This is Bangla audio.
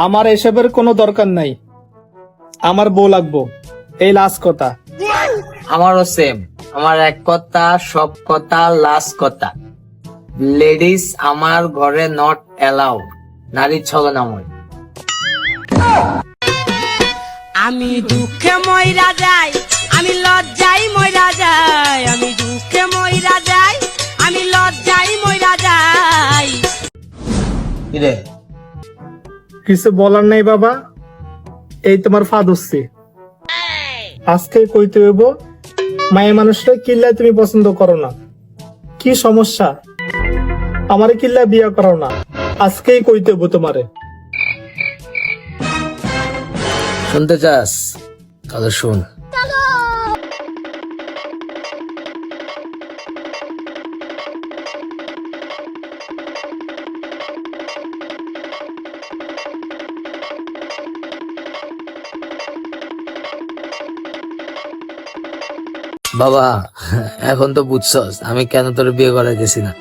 আমার এসবের কোনো দরকার নাই, আমার বউ লাগবো, এই লাস্ট কথা। আমারও সেম, আমার এক কথা সব কথা লাস্ট কথা। লেডিস আমার ঘরে নট অ্যালাউড, নারী ছলনাময়। আমি দুঃখে মইরা যাই, আমি লজ্জাই মইরা যাই, আমি দুঃখে মইরা যাই, আমি লজ্জাই মইরা যাই। কিরে কিছু বলার নাই বাবা, এই তোমার ফাঁদ হচ্ছে। আজকে কইতে হইব মায়ের মানুষটা কিল্লায় তুমি পছন্দ করো না, কি সমস্যা? আমারে কিল্লায় বিয়ে করো না, আজকেই কইতে হইব তোমারে। শুনতে চাস? তাহলে শুন। বাবা, এখন তো বুঝছস আমি কেন তোর বিয়ে করাইতেছি না।